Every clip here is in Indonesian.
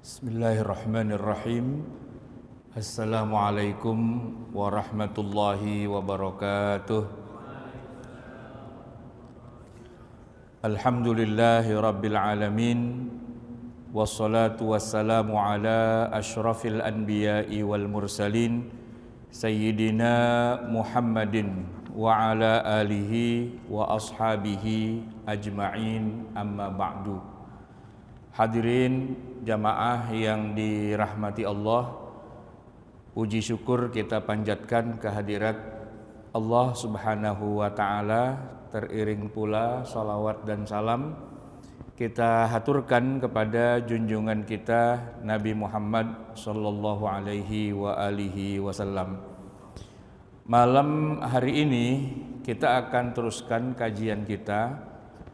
Bismillahirrahmanirrahim. Assalamualaikum warahmatullahi wabarakatuh. Alhamdulillahi rabbil alamin. Wassalatu wassalamu ala ashrafil anbiya'i wal mursalin Sayyidina Muhammadin wa ala alihi wa ashabihi ajma'in, amma ba'du. Hadirin jamaah yang dirahmati Allah, puji syukur kita panjatkan kehadirat Allah Subhanahu wa ta'ala. Teriring pula salawat dan salam kita haturkan kepada junjungan kita Nabi Muhammad sallallahu alaihi wa alihi wasallam. Malam hari ini kita akan teruskan kajian kita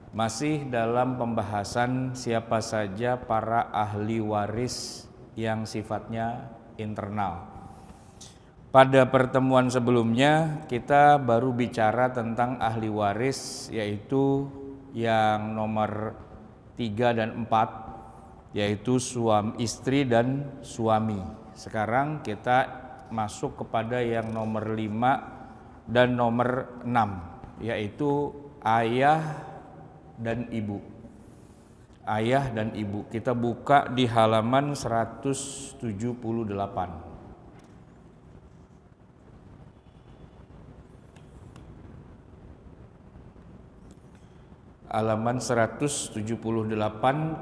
masih dalam pembahasan siapa saja para ahli waris yang sifatnya internal. Pada pertemuan sebelumnya kita baru bicara tentang ahli waris, yaitu yang nomor 3 dan 4, yaitu istri dan suami. Sekarang kita masuk kepada yang nomor 5 dan nomor 6, yaitu ayah dan ibu. Ayah dan ibu. Kita buka di halaman 178. Halaman 178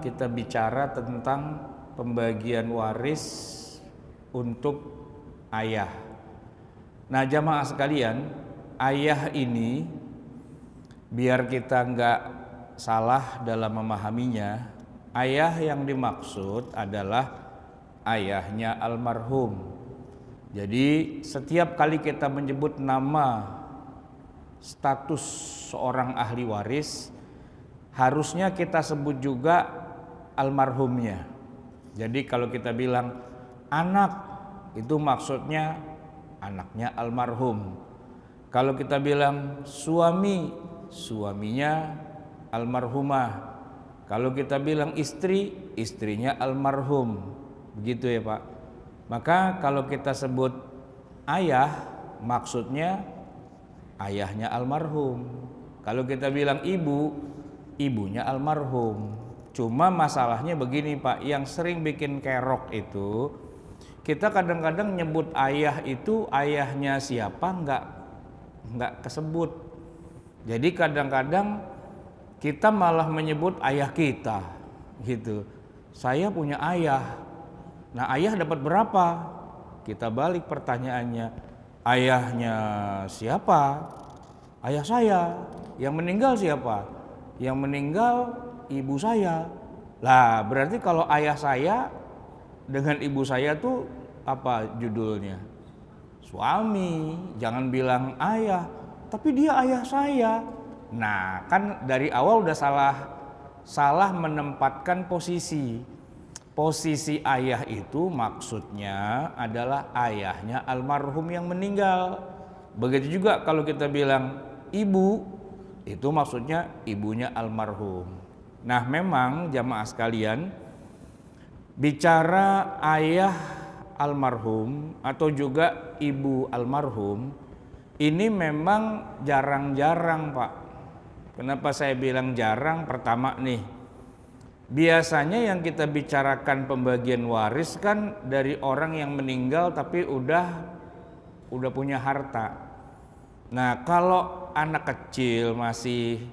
kita bicara tentang pembagian waris untuk ayah. Nah, jamaah sekalian, ayah ini biar kita enggak salah dalam memahaminya, ayah yang dimaksud adalah ayahnya almarhum. Jadi setiap kali kita menyebut nama status seorang ahli waris, harusnya kita sebut juga almarhumnya. Jadi kalau kita bilang anak, itu maksudnya anaknya almarhum. Kalau kita bilang suami, suaminya almarhumah. Kalau kita bilang istri, istrinya almarhum. Begitu ya Pak. Maka kalau kita sebut ayah, maksudnya ayahnya almarhum. Kalau kita bilang ibu, ibunya almarhum. Cuma masalahnya begini Pak, yang sering bikin kerok itu, kita kadang-kadang nyebut ayah itu ayahnya siapa enggak kesebut. Jadi kadang-kadang kita malah menyebut ayah kita gitu. Saya punya ayah. Nah, ayah dapat berapa? Kita balik pertanyaannya. Ayahnya siapa? Ayah saya. Yang meninggal siapa? Yang meninggal ibu saya. Lah, berarti kalau ayah saya dengan ibu saya tuh apa judulnya? Suami. Jangan bilang ayah, tapi dia ayah saya. Nah, kan dari awal udah salah menempatkan posisi. Posisi ayah itu maksudnya adalah ayahnya almarhum yang meninggal. Begitu juga kalau kita bilang ibu, itu maksudnya ibunya almarhum. Nah, memang jamaah sekalian, bicara ayah almarhum atau juga ibu almarhum ini memang jarang-jarang Pak. Kenapa saya bilang jarang? Pertama nih, biasanya yang kita bicarakan pembagian waris kan dari orang yang meninggal tapi udah punya harta. Nah, kalau anak kecil masih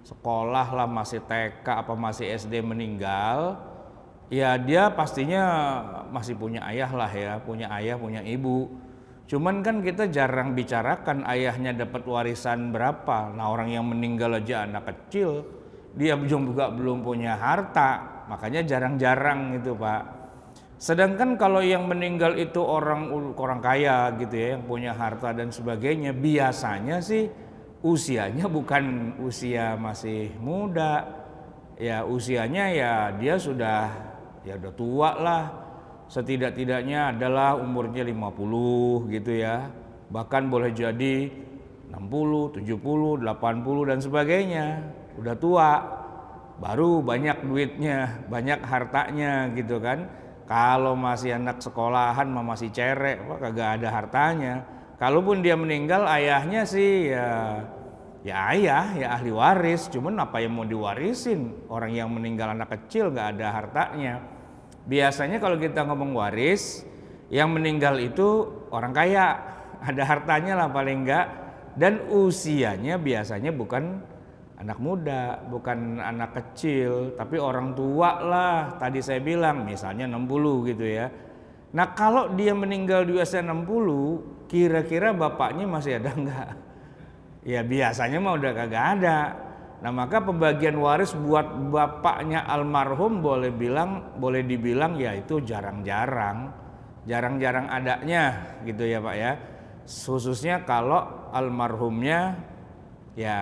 sekolah lah, masih TK apa masih SD meninggal, ya dia pastinya masih punya ayah lah ya, punya ayah, punya ibu. Cuman kan kita jarang bicarakan ayahnya dapat warisan berapa. Nah, orang yang meninggal aja anak kecil, dia juga belum punya harta, makanya jarang-jarang gitu Pak. Sedangkan kalau yang meninggal itu orang kaya gitu ya, yang punya harta dan sebagainya, biasanya sih usianya bukan usia masih muda. Ya usianya ya dia sudah tua lah. Setidak-tidaknya adalah umurnya 50 gitu ya. Bahkan boleh jadi 60, 70, 80 dan sebagainya. Udah tua, baru banyak duitnya, banyak hartanya gitu kan. Kalau masih anak sekolahan mah masih cerek, wah kagak ada hartanya. Kalaupun dia meninggal, ayahnya sih ya ayah, ya ahli waris. Cuman apa yang mau diwarisin? Orang yang meninggal anak kecil gak ada hartanya. Biasanya kalau kita ngomong waris, yang meninggal itu orang kaya, ada hartanya lah paling enggak. Dan usianya biasanya bukan anak muda, bukan anak kecil, tapi orang tua lah. Tadi saya bilang misalnya 60 gitu ya. Nah kalau dia meninggal di usia 60, kira-kira bapaknya masih ada enggak? Ya biasanya mah udah kagak ada. Nah maka pembagian waris buat bapaknya almarhum boleh dibilang ya itu jarang-jarang adanya gitu ya Pak ya. Khususnya kalau almarhumnya ya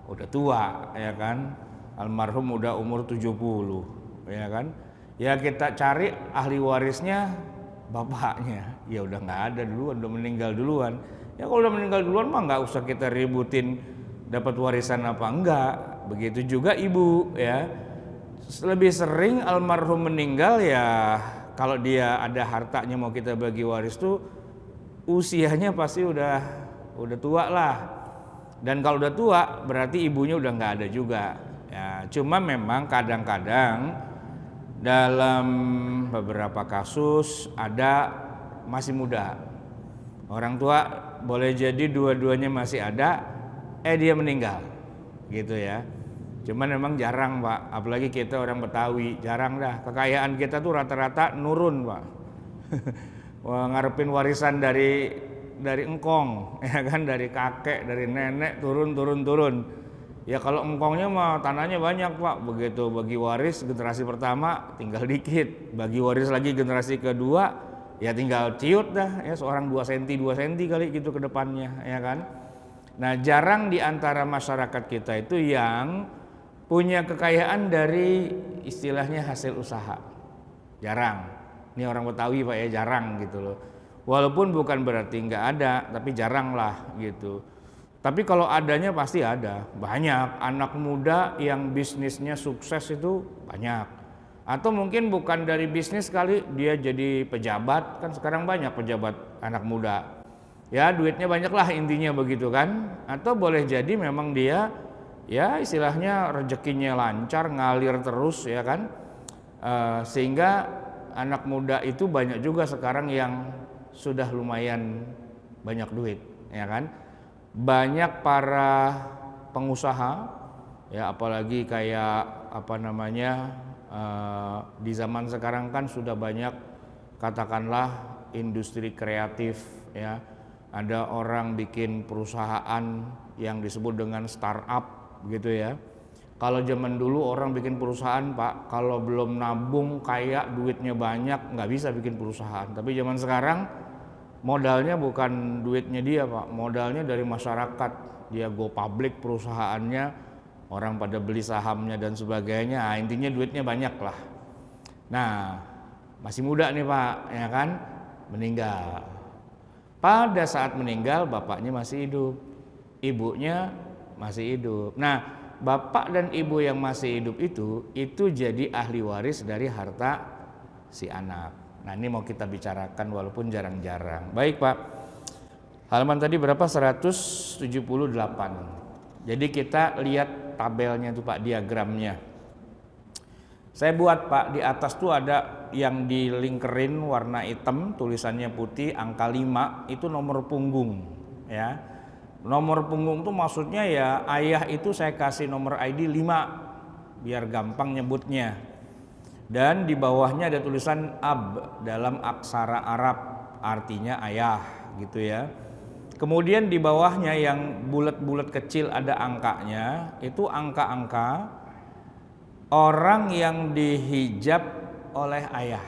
udah tua ya kan, almarhum udah umur 70 ya kan, ya kita cari ahli warisnya bapaknya, ya udah nggak ada duluan, udah meninggal duluan. Ya kalau udah meninggal duluan mah nggak usah kita ributin dapat warisan apa enggak. Begitu juga ibu ya, lebih sering almarhum meninggal ya kalau dia ada hartanya mau kita bagi waris tuh usianya pasti udah tua lah. Dan kalau udah tua berarti ibunya udah nggak ada juga. Ya, cuma memang kadang-kadang dalam beberapa kasus ada masih muda. Orang tua boleh jadi dua-duanya masih ada, dia meninggal, gitu ya. Cuman memang jarang Pak, apalagi kita orang Betawi, jarang dah. Kekayaan kita tuh rata-rata nurun Pak. Wah, ngarepin warisan dari engkong, ya kan, dari kakek, dari nenek turun. Ya kalau engkongnya mah tanahnya banyak Pak, begitu bagi waris generasi pertama tinggal dikit, bagi waris lagi generasi kedua ya tinggal ciut dah, ya seorang 2 cm kali gitu ke depannya, ya kan. Nah jarang di antara masyarakat kita itu yang punya kekayaan dari istilahnya hasil usaha, jarang. Ini orang Betawi Pak ya, jarang gitu loh. Walaupun bukan berarti nggak ada, tapi jarang lah gitu. Tapi kalau adanya pasti ada, banyak anak muda yang bisnisnya sukses itu banyak. Atau mungkin bukan dari bisnis kali, dia jadi pejabat, kan sekarang banyak pejabat anak muda. Ya duitnya banyak lah intinya begitu kan. Atau boleh jadi memang dia ya istilahnya rezekinya lancar, ngalir terus ya kan. Sehingga anak muda itu banyak juga sekarang yang sudah lumayan banyak duit ya kan. Banyak para pengusaha ya, apalagi kayak apa namanya di zaman sekarang kan sudah banyak katakanlah industri kreatif ya. Ada orang bikin perusahaan yang disebut dengan startup gitu ya. Kalau zaman dulu orang bikin perusahaan Pak, kalau belum nabung kaya duitnya banyak nggak bisa bikin perusahaan. Tapi zaman sekarang modalnya bukan duitnya dia Pak, modalnya dari masyarakat. Dia go public perusahaannya, orang pada beli sahamnya dan sebagainya. Nah, intinya duitnya banyak lah. Nah masih muda nih Pak ya kan, meninggal. Pada saat meninggal bapaknya masih hidup, ibunya masih hidup. Nah bapak dan ibu yang masih hidup itu jadi ahli waris dari harta si anak. Nah ini mau kita bicarakan walaupun jarang-jarang. Baik Pak, halaman tadi berapa? 178. Jadi kita lihat tabelnya tuh Pak, diagramnya. Saya buat Pak, di atas tuh ada yang dilingkerin warna hitam, tulisannya putih, angka 5, itu nomor punggung ya. Nomor punggung tuh maksudnya ya ayah itu saya kasih nomor ID 5 biar gampang nyebutnya. Dan di bawahnya ada tulisan ab dalam aksara Arab, artinya ayah gitu ya. Kemudian di bawahnya yang bulat-bulat kecil ada angkanya, itu angka-angka orang yang dihijab oleh ayah.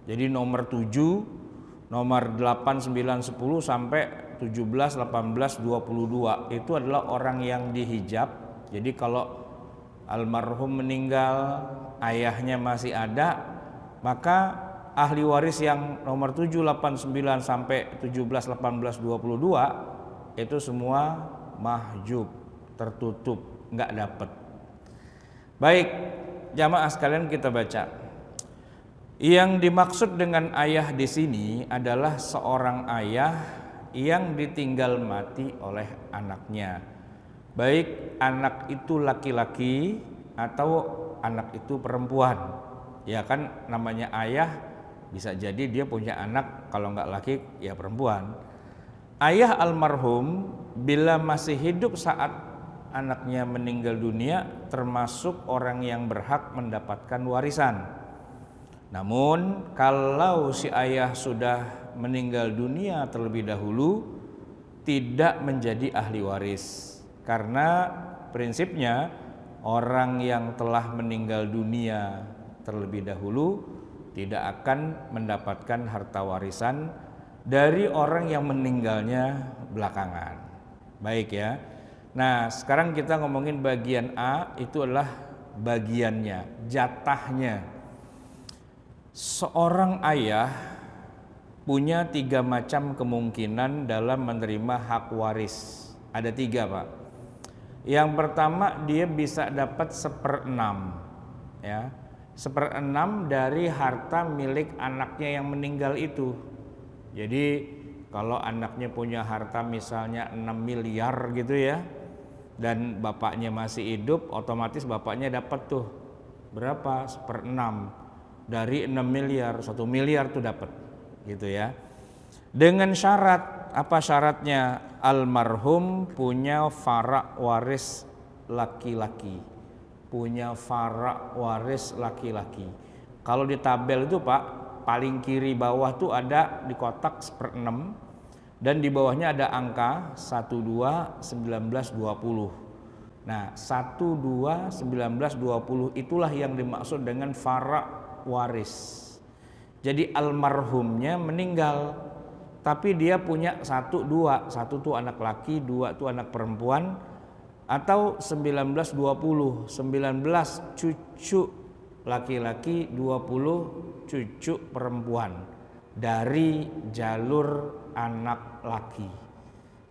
Jadi nomor 7, nomor 8, 9, 10 sampai 17, 18, 22 itu adalah orang yang dihijab. Jadi kalau almarhum meninggal, ayahnya masih ada, maka ahli waris yang nomor 7, 8, 9 sampai 17, 18, 22 itu semua mahjub, tertutup, nggak dapat. Baik, jamaah sekalian kita baca. Yang dimaksud dengan ayah di sini adalah seorang ayah yang ditinggal mati oleh anaknya. Baik anak itu laki-laki atau anak itu perempuan. Ya kan namanya ayah, bisa jadi dia punya anak, kalau nggak laki ya perempuan. Ayah almarhum bila masih hidup saat anaknya meninggal dunia termasuk orang yang berhak mendapatkan warisan. Namun kalau si ayah sudah meninggal dunia terlebih dahulu, tidak menjadi ahli waris. Karena prinsipnya orang yang telah meninggal dunia terlebih dahulu tidak akan mendapatkan harta warisan dari orang yang meninggalnya belakangan. Baik ya. Nah, sekarang kita ngomongin bagian A, itu adalah bagiannya, jatahnya. Seorang ayah punya 3 macam kemungkinan dalam menerima hak waris. Ada 3, Pak. Yang pertama, dia bisa dapat 1/6, ya, 1/6 dari harta milik anaknya yang meninggal itu. Jadi kalau anaknya punya harta misalnya 6 miliar gitu ya, dan bapaknya masih hidup, otomatis bapaknya dapat tuh berapa? 1/6 dari 6 miliar, 1 miliar tuh dapat gitu ya. Dengan syarat, apa syaratnya? Almarhum punya fara waris laki-laki. Punya fara waris laki-laki. Kalau di tabel itu Pak, paling kiri bawah tuh ada di kotak 1/6 dan di bawahnya ada angka 12 19 20. Nah, 12 19 20 itulah yang dimaksud dengan fara waris. Jadi almarhumnya meninggal, tapi dia punya 1 tuh anak laki, 2 tuh anak perempuan, atau 19 20, 19 cucu laki-laki, 20 cucu perempuan dari jalur anak laki.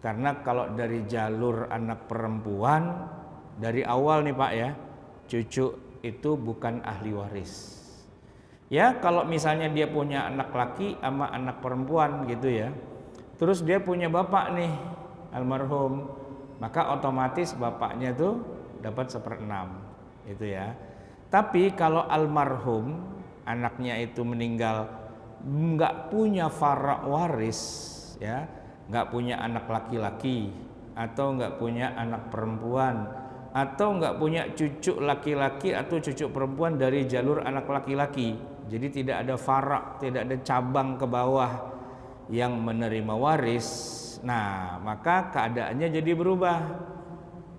Karena kalau dari jalur anak perempuan dari awal nih Pak ya, cucu itu bukan ahli waris. Ya kalau misalnya dia punya anak laki sama anak perempuan gitu ya, terus dia punya bapak nih almarhum, maka otomatis bapaknya tuh dapat 1/6 itu ya. Tapi kalau almarhum anaknya itu meninggal nggak punya fara waris ya, nggak punya anak laki-laki atau nggak punya anak perempuan atau nggak punya cucu laki-laki atau cucu perempuan dari jalur anak laki-laki, jadi tidak ada fara, tidak ada cabang ke bawah yang menerima waris. Nah maka keadaannya jadi berubah.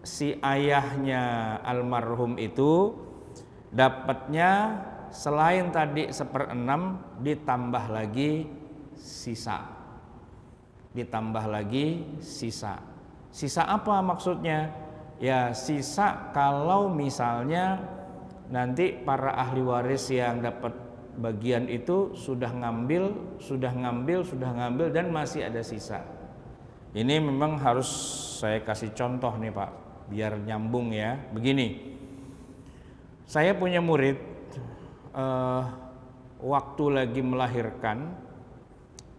Si ayahnya almarhum itu dapatnya selain tadi 1/6 ditambah lagi sisa. Ditambah lagi sisa. Sisa apa maksudnya? Ya sisa kalau misalnya nanti para ahli waris yang dapat bagian itu sudah ngambil dan masih ada sisa. Ini memang harus saya kasih contoh nih Pak, biar nyambung ya. Begini, saya punya murid waktu lagi melahirkan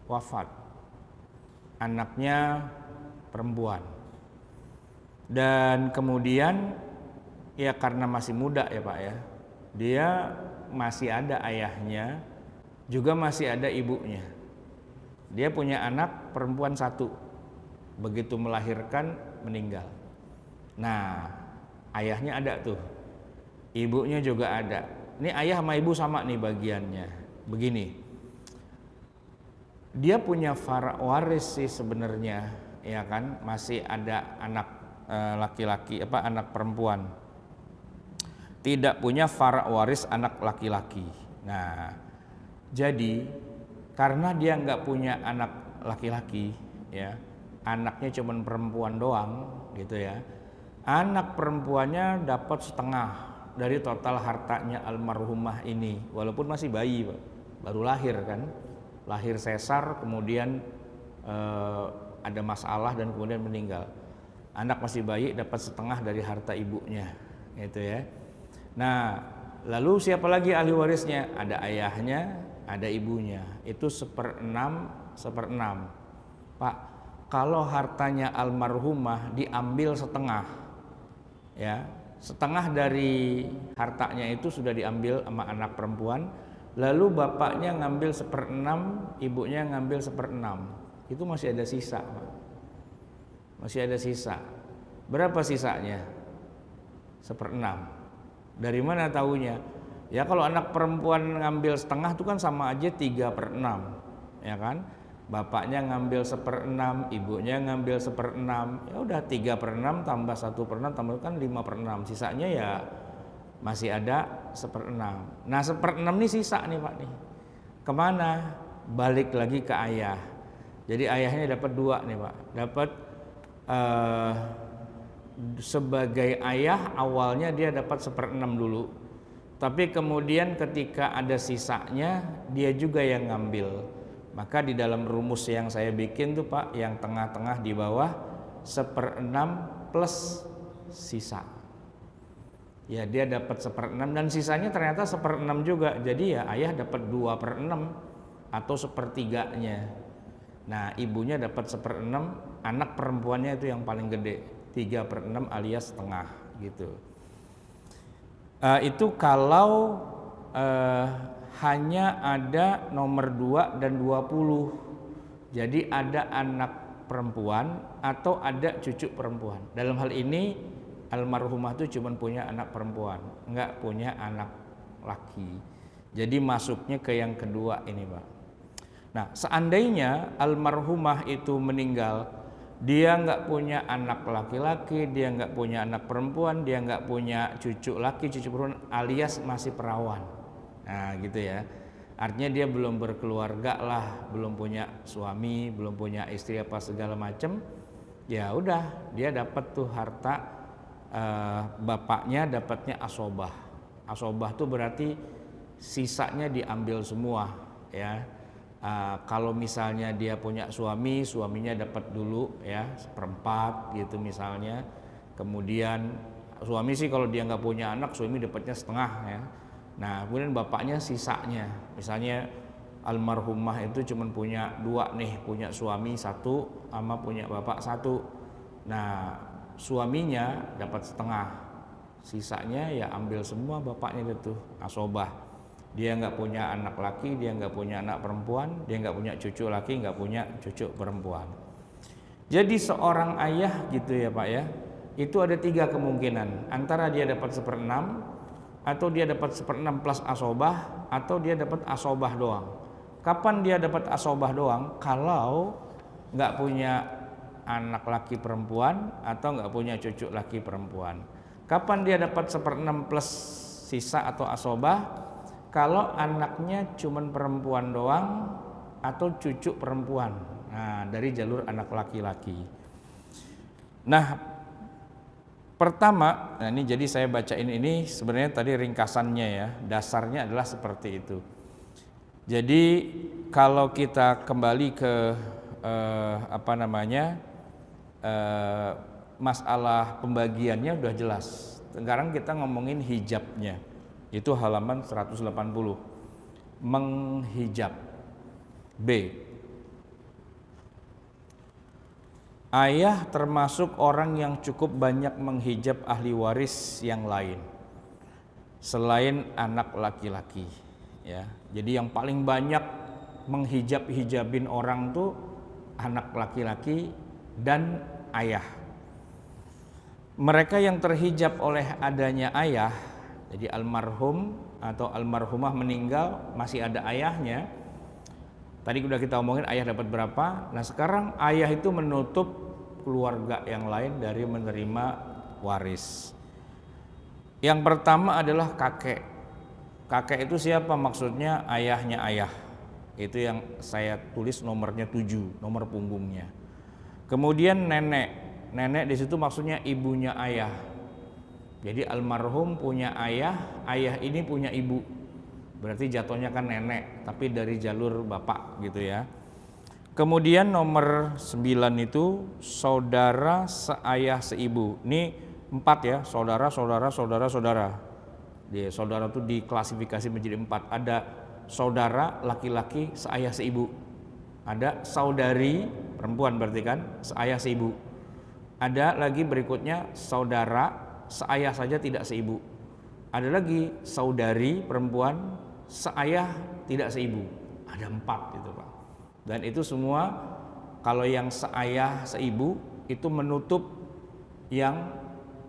wafat, anaknya perempuan, dan kemudian ya karena masih muda ya Pak ya, dia masih ada ayahnya, juga masih ada ibunya. Dia punya anak perempuan 1, begitu melahirkan meninggal. Nah ayahnya ada tuh, ibunya juga ada. Ini ayah sama ibu sama nih bagiannya. Begini, dia punya fara waris sih sebenarnya, ya kan, masih ada anak laki-laki anak perempuan, tidak punya fara waris anak laki-laki. Nah jadi karena dia nggak punya anak laki-laki ya, anaknya cuman perempuan doang gitu ya, anak perempuannya dapat setengah dari total hartanya almarhumah ini, walaupun masih bayi Pak, baru lahir kan, lahir sesar kemudian ada masalah dan kemudian meninggal. Anak masih bayi dapat setengah dari harta ibunya gitu ya. Nah lalu siapa lagi ahli warisnya? Ada ayahnya, ada ibunya. Itu 1/6, 1/6. Pak, kalau hartanya almarhumah diambil setengah, ya, setengah dari hartanya itu sudah diambil sama anak perempuan, lalu bapaknya ngambil 1/6, ibunya ngambil 1/6, itu masih ada sisa, Pak. Masih ada sisa. Berapa sisanya? 1/6. Dari mana tahunya? Ya kalau anak perempuan ngambil setengah itu kan sama aja 3/6, ya kan? Bapaknya ngambil 1/6, ibunya ngambil 1/6, ya udah 3/6 tambah 1/6 tambah kan 5/6, sisanya ya masih ada 1/6. Nah 1/6 nih sisa nih Pak nih, kemana? Balik lagi ke ayah. Jadi ayahnya dapat 2 nih Pak, dapat sebagai ayah awalnya dia dapat 1/6 dulu, tapi kemudian ketika ada sisanya dia juga yang ngambil. Maka di dalam rumus yang saya bikin tuh Pak, yang tengah-tengah di bawah 1/6 plus sisa. Ya dia dapat 1/6 dan sisanya ternyata 1/6 juga. Jadi ya ayah dapat 2/6 atau 1/3-nya. Nah ibunya dapat 1/6, anak perempuannya itu yang paling gede 3/6 alias setengah gitu. Itu kalau hanya ada nomor 2 dan 20. Jadi ada anak perempuan atau ada cucu perempuan. Dalam hal ini almarhumah itu cuma punya anak perempuan, enggak punya anak laki. Jadi masuknya ke yang kedua ini Pak. Nah seandainya almarhumah itu meninggal, dia nggak punya anak laki-laki, dia nggak punya anak perempuan, dia nggak punya cucu laki, cucu perempuan, alias masih perawan. Nah gitu ya, artinya dia belum berkeluarga lah, belum punya suami, belum punya istri apa segala macem. Ya udah dia dapat tuh harta, bapaknya dapatnya asobah. Asobah tuh berarti sisanya diambil semua ya. Kalau misalnya dia punya suami, suaminya dapat dulu ya 1/4 gitu misalnya. Kemudian suami sih kalau dia nggak punya anak, suami dapatnya setengah ya. Nah kemudian bapaknya sisanya, misalnya almarhumah itu cuma punya 2 nih, punya suami 1 sama punya bapak 1. Nah suaminya dapat setengah, sisanya ya ambil semua bapaknya itu asobah. Dia nggak punya anak laki, dia nggak punya anak perempuan, dia nggak punya cucu laki, nggak punya cucu perempuan. Jadi seorang ayah gitu ya Pak ya, itu ada 3 kemungkinan, antara dia dapat 1/6 atau dia dapat 1/6 plus asobah, atau dia dapat asobah doang. Kapan dia dapat asobah doang? Kalau nggak punya anak laki perempuan atau nggak punya cucu laki perempuan. Kapan dia dapat 1/6 plus sisa atau asobah? Kalau anaknya cuman perempuan doang atau cucu perempuan. Nah dari jalur anak laki-laki. Nah pertama, nah ini jadi saya bacain ini sebenarnya tadi ringkasannya ya, dasarnya adalah seperti itu. Jadi kalau kita kembali ke masalah pembagiannya udah jelas. Sekarang kita ngomongin hijabnya, itu halaman 180. Menghijab. B. Ayah termasuk orang yang cukup banyak menghijab ahli waris yang lain selain anak laki-laki ya. Jadi yang paling banyak menghijab-hijabin orang tuh anak laki-laki dan ayah. Mereka yang terhijab oleh adanya ayah, jadi almarhum atau almarhumah meninggal masih ada ayahnya. Tadi udah kita omongin ayah dapat berapa. Nah sekarang ayah itu menutup keluarga yang lain dari menerima waris. Yang pertama adalah kakek. Kakek itu siapa? Maksudnya ayahnya ayah. Itu yang saya tulis nomornya 7, nomor punggungnya. Kemudian nenek. Nenek di situ maksudnya ibunya ayah. Jadi almarhum punya ayah, ayah ini punya ibu. Berarti jatuhnya kan nenek, tapi dari jalur bapak gitu ya. Kemudian nomor 9 itu saudara seayah seibu. Ini 4 ya, saudara, saudara, saudara, saudara. Saudara itu diklasifikasi menjadi 4. Ada saudara laki-laki seayah seibu. Ada saudari perempuan berarti kan seayah seibu. Ada lagi berikutnya saudara seayah saja tidak seibu. Ada lagi saudari perempuan seayah tidak seibu. Ada 4 itu Pak. Dan itu semua kalau yang seayah seibu itu menutup yang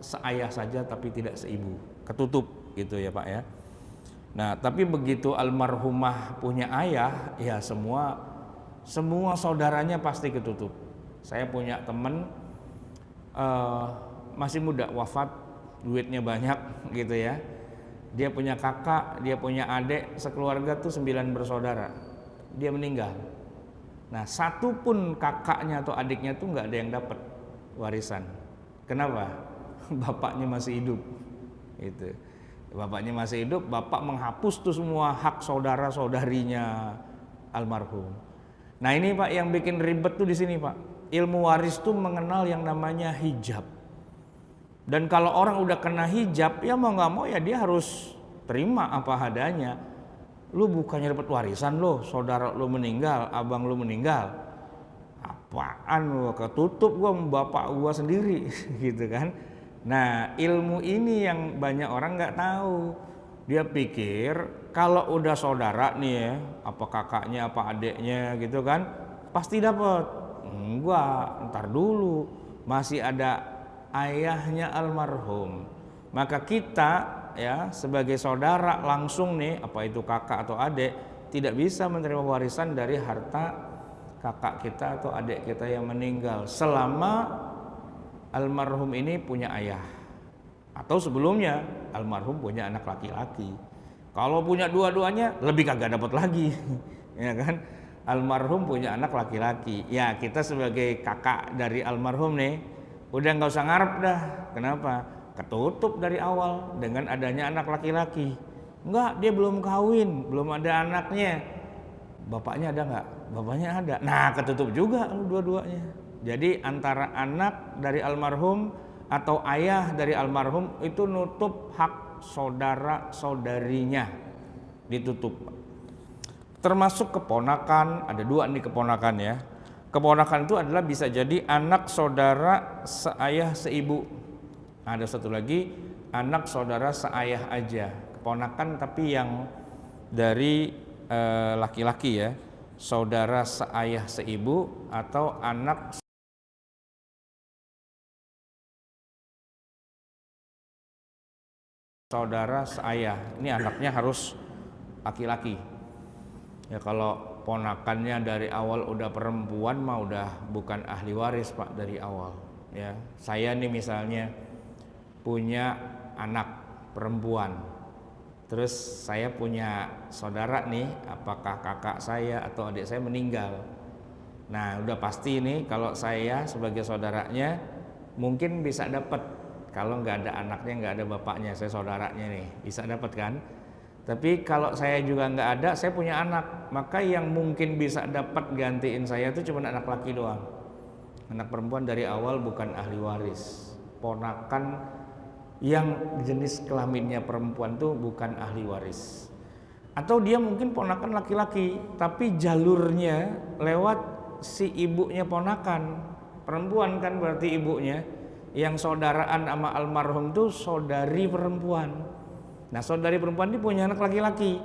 seayah saja tapi tidak seibu, ketutup gitu ya Pak ya. Nah tapi begitu almarhumah punya ayah, ya semua saudaranya pasti ketutup. Saya punya teman masih muda wafat, duitnya banyak gitu ya. Dia punya kakak, dia punya adik, sekeluarga tuh 9 bersaudara. Dia meninggal. Nah satu pun kakaknya atau adiknya tuh nggak ada yang dapat warisan. Kenapa? Bapaknya masih hidup. Itu. Bapaknya masih hidup, bapak menghapus tuh semua hak saudara-saudarinya almarhum. Nah ini Pak yang bikin ribet tuh di sini Pak. Ilmu waris tuh mengenal yang namanya hijab. Dan kalau orang udah kena hijab, ya mau nggak mau ya dia harus terima apa adanya. Lu bukannya dapat warisan lo, saudara lu meninggal, abang lu meninggal. Apaan lu, ketutup gua sama bapak gua sendiri gitu kan. Nah ilmu ini yang banyak orang nggak tahu. Dia pikir kalau udah saudara nih ya, apa kakaknya apa adeknya gitu kan, pasti dapat. Enggak, ntar dulu masih ada ayahnya almarhum. Maka kita ya sebagai saudara langsung nih, apa itu kakak atau adik, tidak bisa menerima warisan dari harta kakak kita atau adik kita yang meninggal selama almarhum ini punya ayah, atau sebelumnya almarhum punya anak laki-laki. Kalau punya dua-duanya lebih kagak dapat lagi ya kan. Almarhum punya anak laki-laki, ya kita sebagai kakak dari almarhum nih udah nggak usah ngarep dah. Kenapa? Ketutup dari awal dengan adanya anak laki-laki. Enggak, dia belum kawin, belum ada anaknya. Bapaknya ada nggak? Bapaknya ada. Nah ketutup juga dua-duanya. Jadi antara anak dari almarhum atau ayah dari almarhum itu nutup hak saudara-saudarinya, ditutup. Termasuk keponakan, ada 2 nih keponakan ya. Keponakan itu adalah bisa jadi anak saudara seayah seibu. Ada satu lagi anak saudara seayah aja, keponakan tapi yang dari laki-laki ya, saudara seayah seibu atau anak saudara seayah. Ini anaknya harus laki-laki. Ya kalau ponakannya dari awal udah perempuan mah udah bukan ahli waris Pak dari awal. Ya, saya nih misalnya punya anak perempuan, terus saya punya saudara nih, apakah kakak saya atau adik saya meninggal. Nah udah pasti nih kalau saya sebagai saudaranya mungkin bisa dapat. Kalau nggak ada anaknya, nggak ada bapaknya, saya saudaranya nih bisa dapat kan. Tapi kalau saya juga nggak ada, saya punya anak, maka yang mungkin bisa dapat gantiin saya itu cuma anak laki doang. Anak perempuan dari awal bukan ahli waris. Ponakan yang jenis kelaminnya perempuan tuh bukan ahli waris. Atau dia mungkin ponakan laki-laki, tapi jalurnya lewat si ibunya ponakan. Perempuan kan berarti ibunya. Yang saudaraan sama almarhum tuh saudari perempuan. Nah saudari perempuan ini punya anak laki-laki.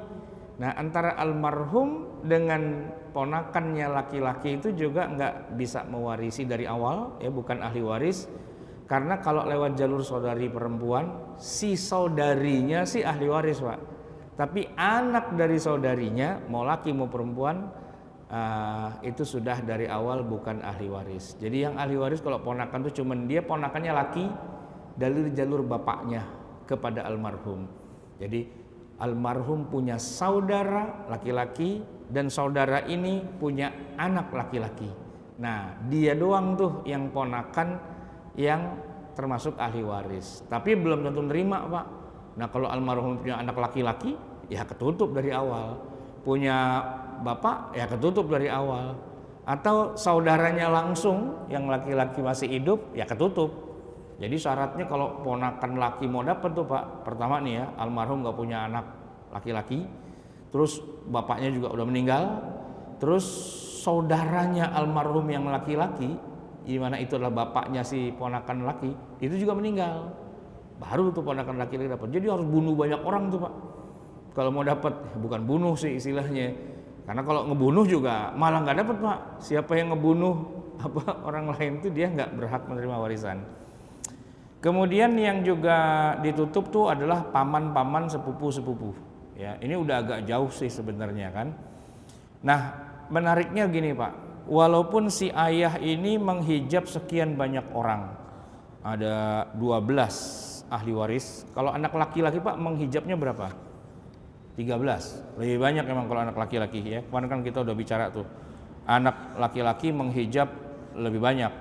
Nah antara almarhum dengan ponakannya laki-laki itu juga nggak bisa mewarisi dari awal ya, bukan ahli waris. Karena kalau lewat jalur saudari perempuan, si saudarinya si ahli waris Pak. Tapi anak dari saudarinya mau laki mau perempuan itu sudah dari awal bukan ahli waris. Jadi yang ahli waris kalau ponakan itu cuman dia ponakannya laki dari jalur bapaknya kepada almarhum. Jadi almarhum punya saudara laki-laki dan saudara ini punya anak laki-laki. Nah dia doang tuh yang ponakan yang termasuk ahli waris. Tapi belum tentu nerima Pak. Nah kalau almarhum punya anak laki-laki ya ketutup dari awal. Punya bapak ya ketutup dari awal. Atau saudaranya langsung yang laki-laki masih hidup ya ketutup. Jadi syaratnya kalau ponakan laki mau dapat tuh Pak, pertama nih ya, almarhum nggak punya anak laki-laki, terus bapaknya juga udah meninggal, terus saudaranya almarhum yang laki-laki, di mana itu adalah bapaknya si ponakan laki, itu juga meninggal. Baru tuh ponakan laki-laki dapat. Jadi harus bunuh banyak orang tuh Pak. Kalau mau dapat, bukan bunuh sih istilahnya. Karena kalau ngebunuh juga malah nggak dapat Pak. Siapa yang ngebunuh orang lain itu dia nggak berhak menerima warisan. Kemudian yang juga ditutup tuh adalah paman-paman, sepupu-sepupu. Ya, ini udah agak jauh sih sebenarnya kan. Nah, menariknya gini Pak, walaupun si ayah ini menghijab sekian banyak orang, ada 12 ahli waris. Kalau anak laki-laki Pak menghijabnya berapa? 13. Lebih banyak emang kalau anak laki-laki ya. Kemarin kan kita udah bicara tuh. Anak laki-laki menghijab lebih banyak.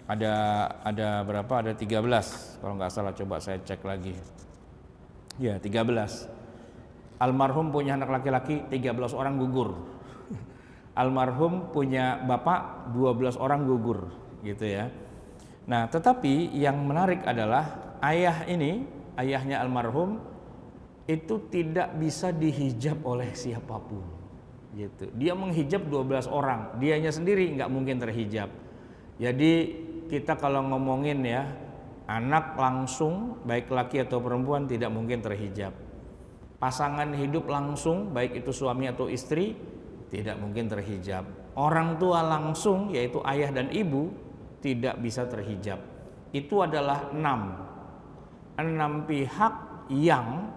Ada berapa? Ada 13 kalau nggak salah, coba saya cek lagi. Ya, 13. Almarhum punya anak laki-laki 13 orang gugur. Almarhum punya bapak 12 orang gugur gitu ya. Nah, tetapi yang menarik adalah ayah ini, ayahnya almarhum itu tidak bisa dihijab oleh siapapun gitu. Dia menghijab 12 orang, dianya sendiri nggak mungkin terhijab. Jadi kita kalau ngomongin ya, anak langsung baik laki atau perempuan tidak mungkin terhijab. Pasangan hidup langsung baik itu suami atau istri tidak mungkin terhijab. Orang tua langsung yaitu ayah dan ibu tidak bisa terhijab. Itu adalah 6 pihak yang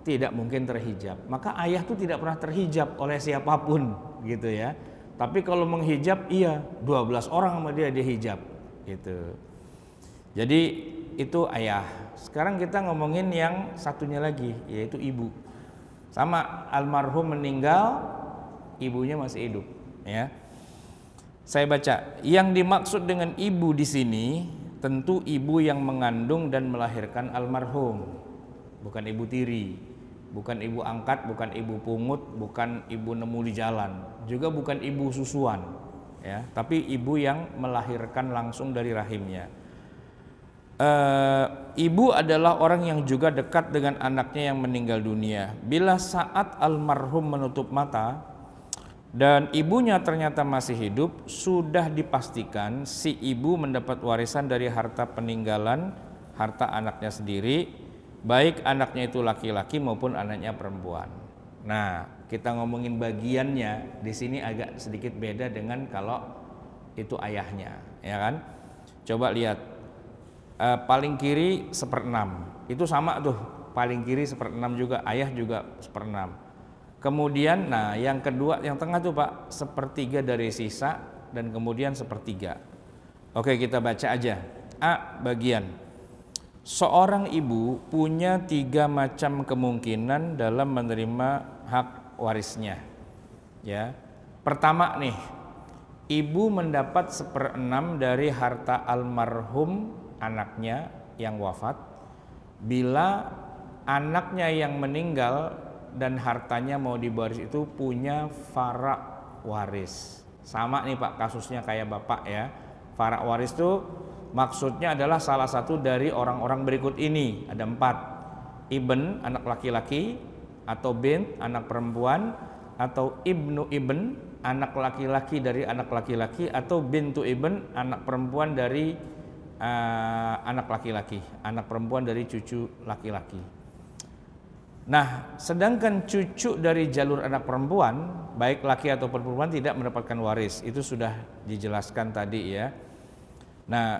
tidak mungkin terhijab. Maka ayah itu tidak pernah terhijab oleh siapapun gitu ya. Tapi kalau menghijab iya, 12 orang sama dia hijab gitu. Jadi itu ayah. Sekarang kita ngomongin yang satunya lagi, yaitu ibu. Sama, almarhum meninggal, ibunya masih hidup ya. Saya baca, yang dimaksud dengan ibu di sini tentu ibu yang mengandung dan melahirkan almarhum. Bukan ibu tiri, bukan ibu angkat, bukan ibu pungut, bukan ibu nemu di jalan, juga bukan ibu susuan ya, tapi ibu yang melahirkan langsung dari rahimnya. Ibu adalah orang yang juga dekat dengan anaknya yang meninggal dunia. Bila saat almarhum menutup mata dan ibunya ternyata masih hidup, sudah dipastikan si ibu mendapat warisan dari harta peninggalan, harta anaknya sendiri, baik anaknya itu laki-laki maupun anaknya perempuan. Nah, kita ngomongin bagiannya di sini agak sedikit beda dengan kalau itu ayahnya, ya kan? Coba lihat, paling kiri 1/6, itu sama tuh, paling kiri 1/6 juga, ayah juga 1/6. Kemudian, nah yang kedua, yang tengah tuh Pak, 1/3 dari sisa dan kemudian 1/3. Oke, kita baca aja. A bagian. Seorang ibu punya 3 macam kemungkinan dalam menerima hak warisnya. Ya, pertama nih, ibu mendapat 1/6 dari harta almarhum anaknya yang wafat bila anaknya yang meninggal dan hartanya mau diwaris itu punya fara waris. Sama nih Pak kasusnya kayak Bapak ya. Fara waris itu maksudnya adalah salah satu dari orang-orang berikut ini. Ada 4. Ibn, anak laki-laki, atau bint, anak perempuan, atau ibnu ibn, anak laki-laki dari anak laki-laki, atau bintu ibn, anak perempuan dari anak laki-laki, anak perempuan dari cucu laki-laki. Nah, sedangkan cucu dari jalur anak perempuan, baik laki atau perempuan, tidak mendapatkan waris. Itu sudah dijelaskan tadi ya. Nah,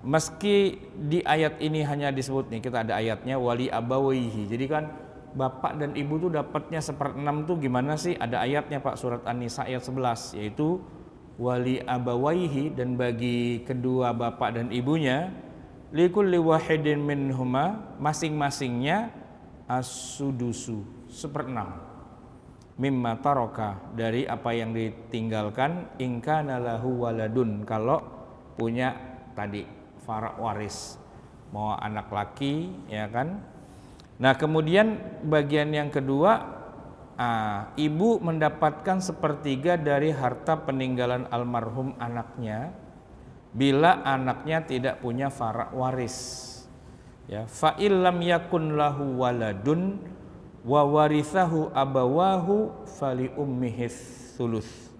meski di ayat ini hanya disebut nih, kita ada ayatnya wali abawaihi. Jadi kan bapak dan ibu tuh dapatnya 1/6 tuh gimana sih? Ada ayatnya Pak, surat An-Nisa ayat 11, yaitu wali abawaihi, dan bagi kedua bapak dan ibunya, likulli wahidin minhuma, masing-masingnya as-sudusu, 1/6 mimma taroka, dari apa yang ditinggalkan, in kana lahu waladun, kalau punya tadi fara waris, mau anak laki ya kan. Nah, kemudian bagian yang kedua, ibu mendapatkan 1/3 dari harta peninggalan almarhum anaknya bila anaknya tidak punya fara waris. Ya, fa illam yakun lahu waladun wa warithahu abawahu fali ummihi thuluth.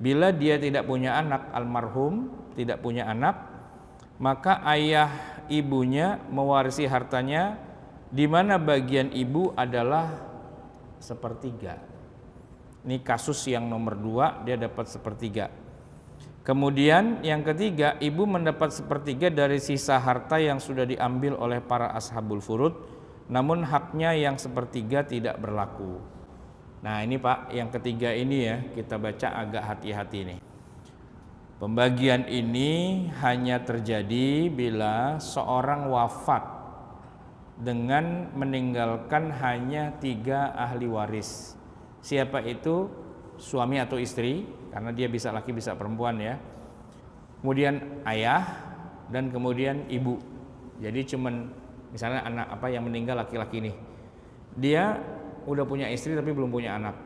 Bila dia tidak punya anak, almarhum tidak punya anak, maka ayah ibunya mewarisi hartanya, di mana bagian ibu adalah sepertiga. Ini kasus yang nomor 2, dia dapat sepertiga. Kemudian yang ketiga, ibu mendapat sepertiga dari sisa harta yang sudah diambil oleh para ashabul furud, namun haknya yang sepertiga tidak berlaku. Nah ini Pak, yang ketiga ini ya, kita baca agak hati-hati nih. Pembagian ini hanya terjadi bila seorang wafat dengan meninggalkan hanya 3 ahli waris. Siapa itu? Suami atau istri, karena dia bisa laki bisa perempuan ya. Kemudian ayah dan kemudian ibu. Jadi cuman misalnya anak apa yang meninggal laki-laki nih, dia udah punya istri tapi belum punya anak,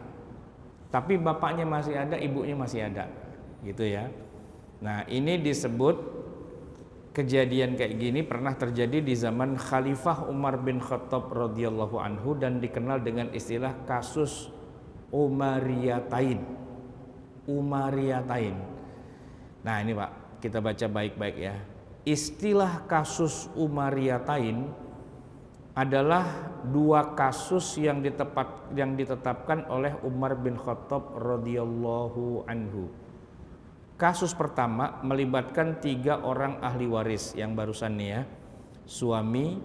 tapi bapaknya masih ada, ibunya masih ada, gitu ya. Nah ini disebut kejadian kayak gini pernah terjadi di zaman Khalifah Umar bin Khattab radhiyallahu anhu dan dikenal dengan istilah kasus Umariyatain. Nah ini Pak, kita baca baik-baik ya. Istilah kasus Umariyatain adalah 2 kasus yang ditetapkan oleh Umar bin Khattab radhiyallahu anhu. Kasus pertama melibatkan 3 orang ahli waris yang barusan nih ya. Suami,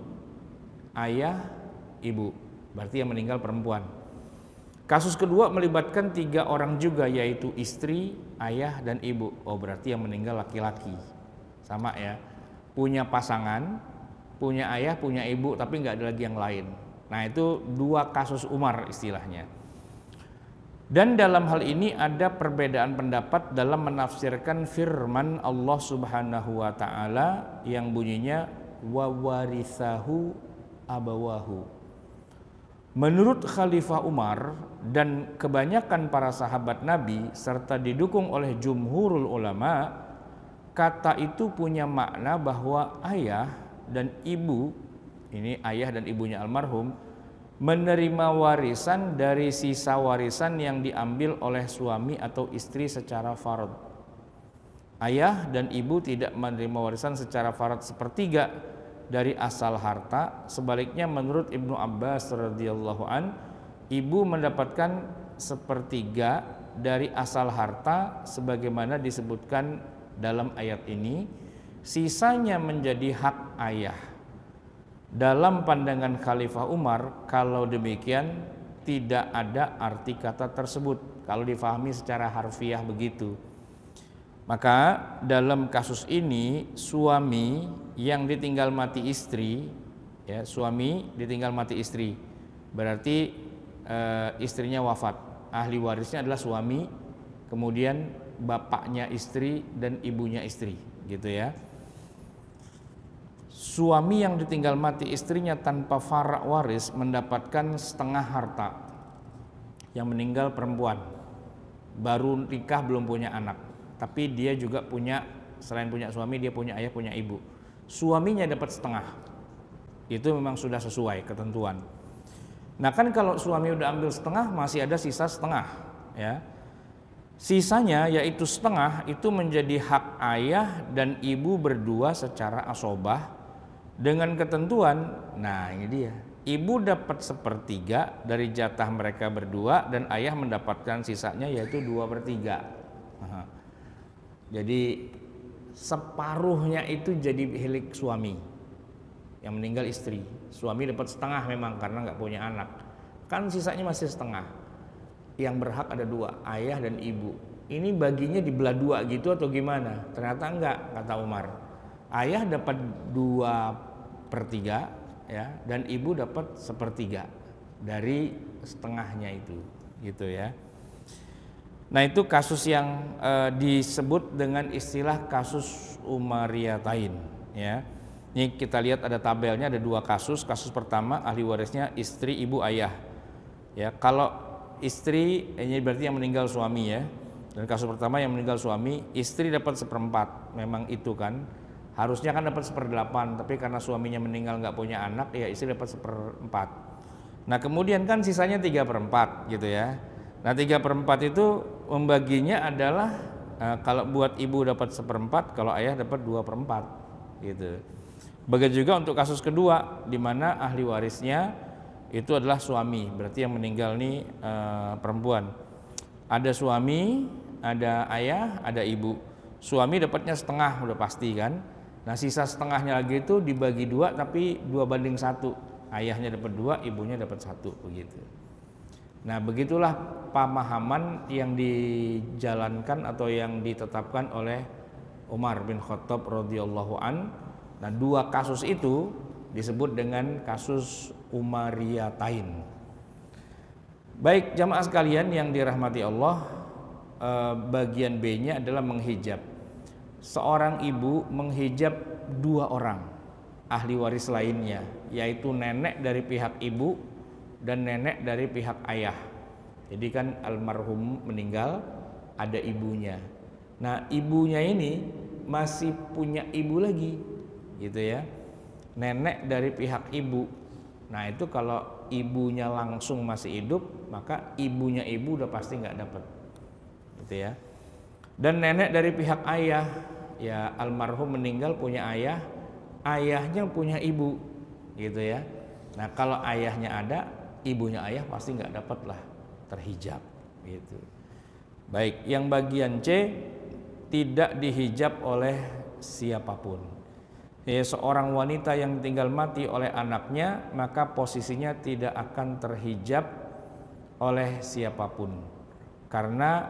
ayah, ibu. Berarti yang meninggal perempuan. Kasus kedua melibatkan 3 orang juga, yaitu istri, ayah, dan ibu. Oh berarti yang meninggal laki-laki. Sama ya, punya pasangan, punya ayah, punya ibu, tapi nggak ada lagi yang lain. Nah itu 2 kasus Umar istilahnya. Dan dalam hal ini ada perbedaan pendapat dalam menafsirkan firman Allah Subhanahu wa taala yang bunyinya wa warithahu abawahu. Menurut Khalifah Umar dan kebanyakan para sahabat Nabi serta didukung oleh jumhurul ulama, kata itu punya makna bahwa ayah dan ibu, ini ayah dan ibunya almarhum, menerima warisan dari sisa warisan yang diambil oleh suami atau istri secara fard. Ayah dan ibu tidak menerima warisan secara fard sepertiga dari asal harta. Sebaliknya menurut Ibnu Abbas radhiyallahu an, ibu mendapatkan sepertiga dari asal harta sebagaimana disebutkan dalam ayat ini. Sisanya menjadi hak ayah. Dalam pandangan Khalifah Umar, kalau demikian tidak ada arti kata tersebut kalau difahami secara harfiah begitu. Maka dalam kasus ini suami yang ditinggal mati istri, ya suami ditinggal mati istri, berarti istrinya wafat. Ahli warisnya adalah suami, kemudian bapaknya istri dan ibunya istri, gitu ya. Suami yang ditinggal mati istrinya tanpa fara waris mendapatkan setengah harta. Yang meninggal perempuan, baru nikah belum punya anak, tapi dia juga punya, selain punya suami dia punya ayah, punya ibu. Suaminya dapat setengah. Itu memang sudah sesuai ketentuan. Nah kan kalau suami udah ambil setengah, masih ada sisa setengah ya. Sisanya yaitu setengah itu menjadi hak ayah dan ibu berdua secara asobah dengan ketentuan. Nah ini dia, ibu dapat sepertiga dari jatah mereka berdua dan ayah mendapatkan sisanya yaitu 2/3. Jadi separuhnya itu jadi milik suami yang meninggal istri. Suami dapat setengah memang karena nggak punya anak, kan sisanya masih setengah. Yang berhak ada 2, ayah dan ibu. Ini baginya dibelah 2 gitu atau gimana? Ternyata enggak, kata Umar. Ayah dapat 2/3 ya, dan ibu dapat 1/3 dari setengahnya itu, gitu ya. Nah itu kasus yang disebut dengan istilah kasus Umariyatain ya. Ini kita lihat ada tabelnya, ada 2 kasus. Kasus pertama ahli warisnya istri, ibu, ayah. Ya, kalau istri ini berarti yang meninggal suami ya. Dan kasus pertama yang meninggal suami, istri dapat 1/4. Memang itu kan harusnya kan dapat 1/8, tapi karena suaminya meninggal nggak punya anak, ya istri dapat 1/4. Nah kemudian kan sisanya 3/4 gitu ya. Nah 3/4 itu membaginya adalah kalau buat ibu dapat 1/4, kalau ayah dapat 2/4 gitu. Begitu juga untuk kasus kedua, di mana ahli warisnya itu adalah suami, berarti yang meninggal nih perempuan. Ada suami, ada ayah, ada ibu. Suami dapatnya setengah udah pasti kan. Nah sisa setengahnya lagi itu dibagi 2 tapi 2/1. Ayahnya dapat 2, ibunya dapat 1 begitu. Nah begitulah pemahaman yang dijalankan atau yang ditetapkan oleh Umar bin Khattab radhiyallahu an. Nah 2 kasus itu disebut dengan kasus Umariyatain. Baik jamaah sekalian yang dirahmati Allah, bagian B-nya adalah menghijab. Seorang ibu menghijab 2 orang ahli waris lainnya, yaitu nenek dari pihak ibu dan nenek dari pihak ayah. Jadi kan almarhum meninggal, ada ibunya. Nah ibunya ini masih punya ibu lagi gitu ya, nenek dari pihak ibu. Nah itu kalau ibunya langsung masih hidup, maka ibunya ibu udah pasti nggak dapat gitu ya. Dan nenek dari pihak ayah, ya almarhum meninggal punya ayah, ayahnya punya ibu gitu ya. Nah kalau ayahnya ada, ibunya ayah pasti nggak dapat lah, terhijab gitu. Baik, yang bagian C tidak dihijab oleh siapapun. Ya, seorang wanita yang tinggal mati oleh anaknya, maka posisinya tidak akan terhijab oleh siapapun, karena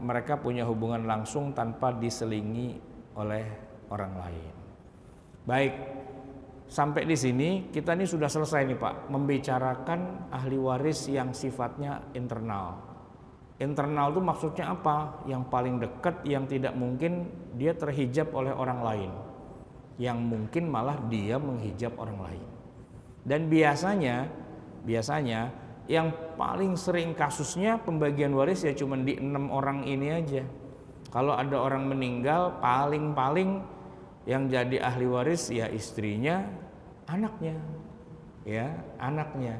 mereka punya hubungan langsung tanpa diselingi oleh orang lain. Baik, sampai di sini kita ini sudah selesai nih Pak, membicarakan ahli waris yang sifatnya internal. Internal itu maksudnya apa? Yang paling dekat, yang tidak mungkin dia terhijab oleh orang lain, yang mungkin malah dia menghijab orang lain. Dan biasanya yang paling sering kasusnya pembagian waris ya cuma di 6 orang ini aja. Kalau ada orang meninggal, paling yang jadi ahli waris ya istrinya, anaknya, ya anaknya.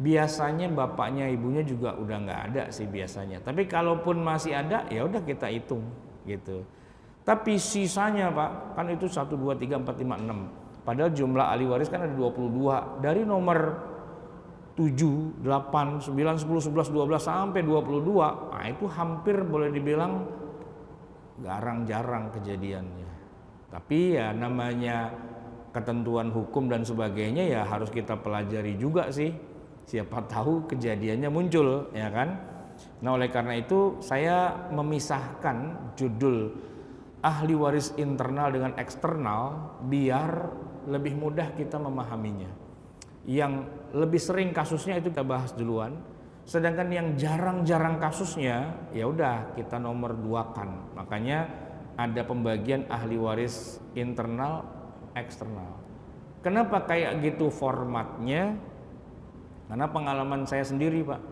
Biasanya bapaknya, ibunya juga udah nggak ada sih biasanya. Tapi kalaupun masih ada, ya udah kita hitung gitu. Tapi sisanya Pak, kan itu 1, 2, 3, 4, 5, 6. Padahal jumlah ahli waris kan ada 22. Dari nomor 7, 8, 9, 10, 11, 12 sampai 22. Nah itu hampir boleh dibilang jarang kejadiannya. Tapi ya namanya ketentuan hukum dan sebagainya ya harus kita pelajari juga sih. Siapa tahu kejadiannya muncul, ya kan? Nah oleh karena itu saya memisahkan judul ahli waris internal dengan eksternal biar lebih mudah kita memahaminya. Yang lebih sering kasusnya itu kita bahas duluan, sedangkan yang jarang-jarang kasusnya ya udah kita nomor 2-kan. Makanya ada pembagian ahli waris internal eksternal. Kenapa kayak gitu formatnya? Karena pengalaman saya sendiri Pak,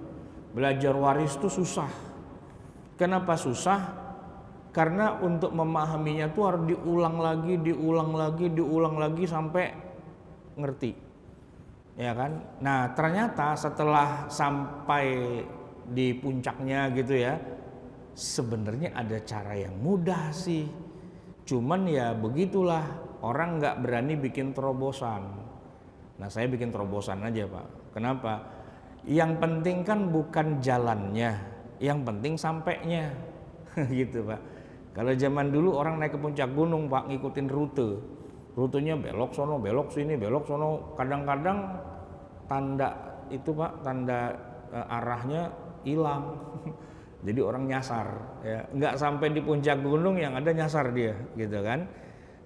belajar waris itu susah. Kenapa susah? Karena untuk memahaminya tuh harus diulang lagi sampai ngerti, ya kan? Nah ternyata setelah sampai di puncaknya gitu ya, sebenarnya ada cara yang mudah sih. Cuman ya begitulah, orang nggak berani bikin terobosan. Nah saya bikin terobosan aja Pak. Kenapa? Yang penting kan bukan jalannya, yang penting sampainya gitu Pak. Kalau zaman dulu orang naik ke puncak gunung Pak, ngikutin rutenya belok sono, belok sini, belok sono. Kadang-kadang tanda itu Pak, tanda arahnya hilang. Jadi orang nyasar ya, nggak sampai di puncak gunung yang ada nyasar dia gitu kan.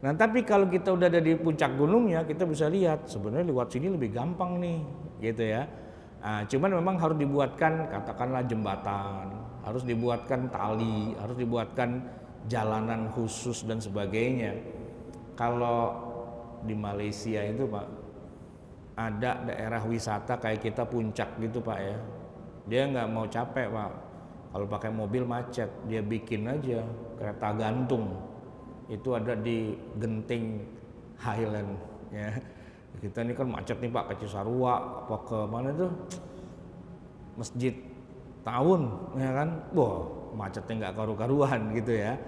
Nah tapi kalau kita udah ada di puncak gunungnya, kita bisa lihat sebenarnya lewat sini lebih gampang nih gitu ya. Nah, cuman memang harus dibuatkan katakanlah jembatan, harus dibuatkan tali, harus dibuatkan jalanan khusus dan sebagainya. Kalau di Malaysia itu Pak, ada daerah wisata kayak kita puncak gitu Pak ya, dia nggak mau capek Pak, Kalau pakai mobil macet, dia bikin aja kereta gantung. Itu ada di Genting Highland ya. Kita ini kan macet nih Pak, ke Cisarua apa ke mana tuh? Masjid Tahun ya kan. Wah, macetnya nggak karu-karuan gitu ya.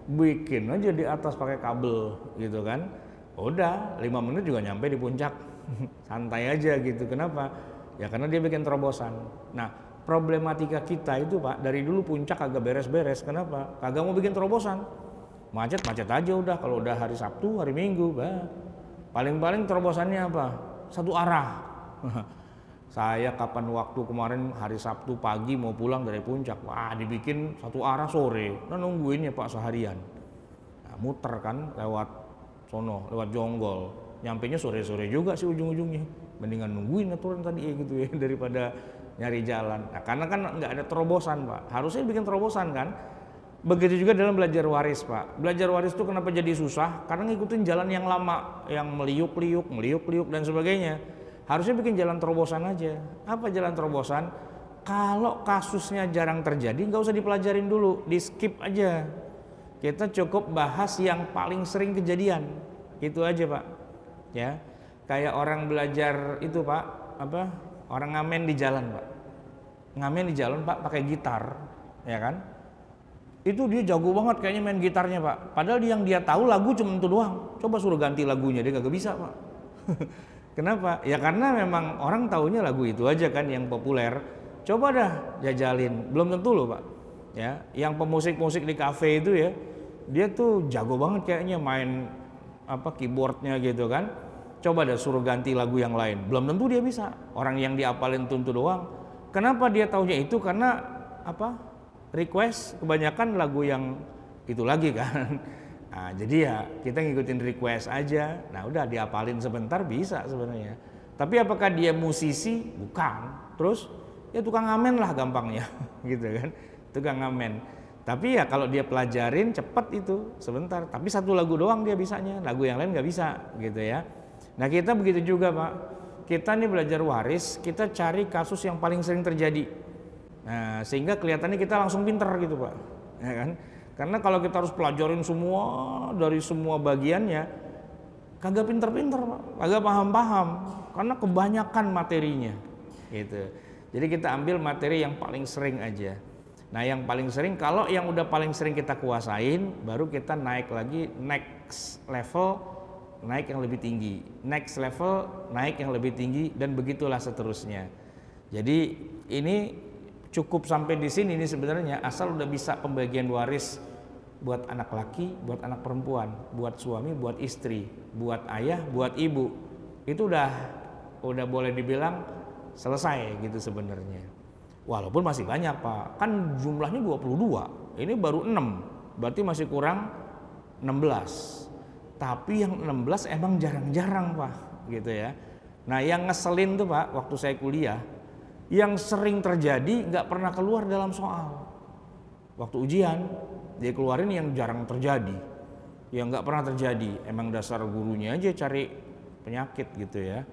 Bikin aja di atas pakai kabel gitu kan. Udah 5 menit juga nyampe di puncak. Santai aja gitu. Kenapa? Ya karena dia bikin terobosan. Nah, problematika kita itu Pak, dari dulu puncak kagak beres-beres. Kenapa? Kagak mau bikin terobosan. Macet-macet aja udah. Kalau udah hari Sabtu, hari Minggu, paling-paling terobosannya apa? Satu arah. Saya kapan waktu kemarin hari Sabtu pagi mau pulang dari puncak, wah dibikin satu arah sore. Nah nungguin ya Pak seharian. Nah, muter kan lewat sono, lewat Jonggol. Nyampenya sore-sore juga sih ujung-ujungnya. Mendingan nungguin aturan tadi ya gitu ya daripada nyari jalan. Nah, karena kan nggak ada terobosan Pak. Harusnya bikin terobosan kan. Begitu juga dalam belajar waris Pak. Belajar waris itu kenapa jadi susah? Karena ngikutin jalan yang lama, yang meliuk-liuk dan sebagainya. Harusnya bikin jalan terobosan aja. Apa jalan terobosan? Kalau kasusnya jarang terjadi, nggak usah dipelajarin dulu, di skip aja. Kita cukup bahas yang paling sering kejadian, itu aja Pak. Ya, kayak orang belajar itu Pak, apa? Orang ngamen di jalan Pak. Ngamen di jalan Pak pakai gitar, ya kan? Itu dia jago banget kayaknya main gitarnya Pak. Padahal yang dia tahu lagu cuma itu doang. Coba suruh ganti lagunya, dia kagak bisa Pak. Kenapa? Ya karena memang orang taunya lagu itu aja kan yang populer. Coba dah jajalin, belum tentu loh Pak. Ya, yang pemusik-musik di kafe itu ya, dia tuh jago banget kayaknya main apa keyboardnya gitu kan. Coba dah suruh ganti lagu yang lain, belum tentu dia bisa. Orang yang diapalin itu doang. Kenapa dia taunya itu? Karena apa? Request kebanyakan lagu yang itu lagi kan. Nah, jadi ya kita ngikutin request aja. Nah, udah diapalin sebentar bisa sebenarnya. Tapi apakah dia musisi? Bukan. Terus ya tukang ngamen lah gampangnya, gitu kan. Tukang ngamen. Tapi ya kalau dia pelajarin cepet itu sebentar. Tapi satu lagu doang dia bisanya, lagu yang lain nggak bisa, gitu ya. Nah, kita begitu juga Pak. Kita nih belajar waris, kita cari kasus yang paling sering terjadi. Nah, sehingga kelihatannya kita langsung pinter gitu Pak, ya kan? Karena kalau kita harus pelajarin semua dari semua bagiannya, kagak pinter-pinter Pak, kagak paham-paham, karena kebanyakan materinya, gitu. Jadi kita ambil materi yang paling sering aja. Nah, yang paling sering, kalau yang udah paling sering kita kuasain, baru kita naik lagi next level, naik yang lebih tinggi, next level, naik yang lebih tinggi, dan begitulah seterusnya. Jadi ini cukup sampai di sini nih sebenarnya, asal udah bisa pembagian waris buat anak laki, buat anak perempuan, buat suami, buat istri, buat ayah, buat ibu. Itu udah boleh dibilang selesai gitu sebenarnya. Walaupun masih banyak Pak. Kan jumlahnya 22. Ini baru 6. Berarti masih kurang 16. Tapi yang 16 emang jarang-jarang Pak, gitu ya. Nah, yang ngeselin tuh Pak, waktu saya kuliah, yang sering terjadi nggak pernah keluar dalam soal. Waktu ujian dia keluarin yang jarang terjadi, yang nggak pernah terjadi. Emang dasar gurunya aja cari penyakit gitu ya.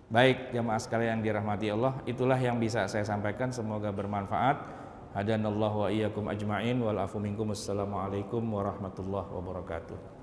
Baik jamaah sekalian yang dirahmati Allah, itulah yang bisa saya sampaikan, semoga bermanfaat. Hadanallahu wa iyyakum ajmain wal afu minkum. Assalamualaikum warahmatullahi wabarakatuh.